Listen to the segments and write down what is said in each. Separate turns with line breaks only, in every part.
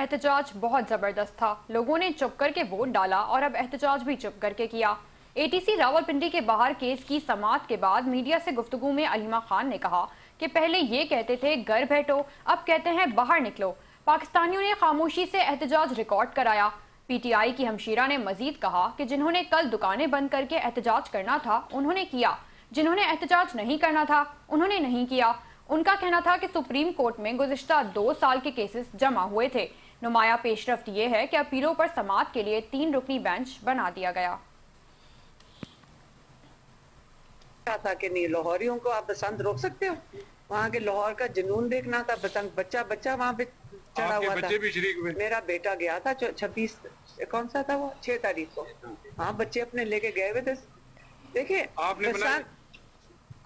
एहतजाज बहुत जबरदस्त था। लोगों ने चुप करके वोट डाला और अब एहतजाज भी चुप करके किया। एटीसी रावलपिंडी के बाहर केस की समाअत के बाद मीडिया से गुफ्तगू में अलीमा खान ने कहा कि पहले ये कहते थे घर बैठो, अब कहते हैं बाहर निकलो। पाकिस्तानियों ने खामोशी से एहतजाज रिकॉर्ड कराया। पीटीआई की हमशीरा ने मजीद कहा कि जिन्होंने कल दुकानें बंद करके एहतजाज करना था उन्होंने किया, जिन्होंने एहतजाज नहीं करना था उन्होंने नहीं किया। उनका कहना था कि सुप्रीम कोर्ट में गुज़िश्ता 2 साल के केसेस जमा हुए थे। नुमाया पेशरफ्त ये है कि अपीलों पर समाअत के लिए 3 रुकनी बेंच बना दिया गया।
था कि नहीं, लाहौरियों को आप बसंत रोक सकते हो? वहाँ के लाहौर का जुनून देखना था। बसंत बच्चा वहाँ पे चढ़ा हुआ था।
भी शरीक हुए?
मेरा बेटा गया था 26 कौन सा था वो 6 तारीख को। हाँ, बच्चे अपने लेके गए हुए थे। देखिए,
आपने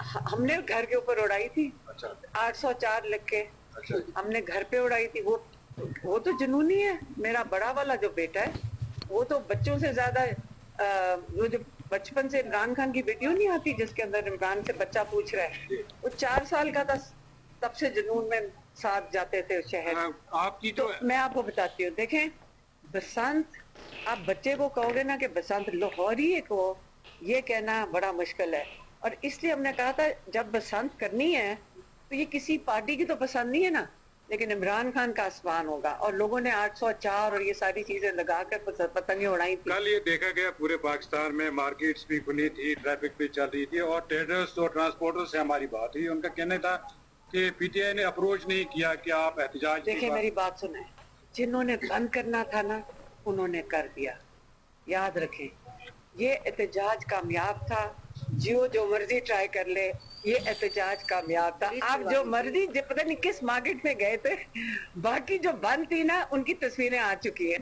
हमने घर के ऊपर उड़ाई थी।
अच्छा।
804 लिख के
अच्छा।
हमने घर पे उड़ाई थी। वो तो जुनूनी है। मेरा बड़ा वाला जो बेटा है वो तो बच्चों से ज्यादा वो जो बचपन से इमरान खान की वीडियो नहीं आती जिसके अंदर इमरान से बच्चा पूछ रहा है, वो 4 साल का था, तब से जुनून में साथ जाते थे शहर।
आपकी
तो मैं आपको बताती हूँ, देखें, बसंत आप बच्चे को कहोगे ना कि बसंत लाहौरी को, ये कहना बड़ा मुश्किल है। और इसलिए हमने कहा था जब बसंत करनी है तो ये किसी पार्टी की तो पसंद नहीं है ना, लेकिन इमरान खान का आसमान होगा। और लोगों ने 804 और ये सारी चीजें लगाकर पतंगें उड़ाई थी।
कल ये देखा गया पूरे पाकिस्तान में मार्केट्स भी खुली थी, ट्रैफिक भी चल रही थी और ट्रेडर्स और ट्रांसपोर्टर्स से हमारी बात हुई। उनका कहना था कि पीटीआई ने अप्रोच नहीं किया कि आप एहतजाज।
देखिए, मेरी बात सुने, जिन्होंने बंद करना था ना उन्होंने कर दिया। याद रखें, ये एहतजाज कामयाब था। जो मर्जी ट्राई कर ले, ये एहतजाज कामयाब था। आप जो मर्जी पता नहीं किस मार्केट में गए थे, बाकी जो बंद थी ना उनकी तस्वीरें आ चुकी है।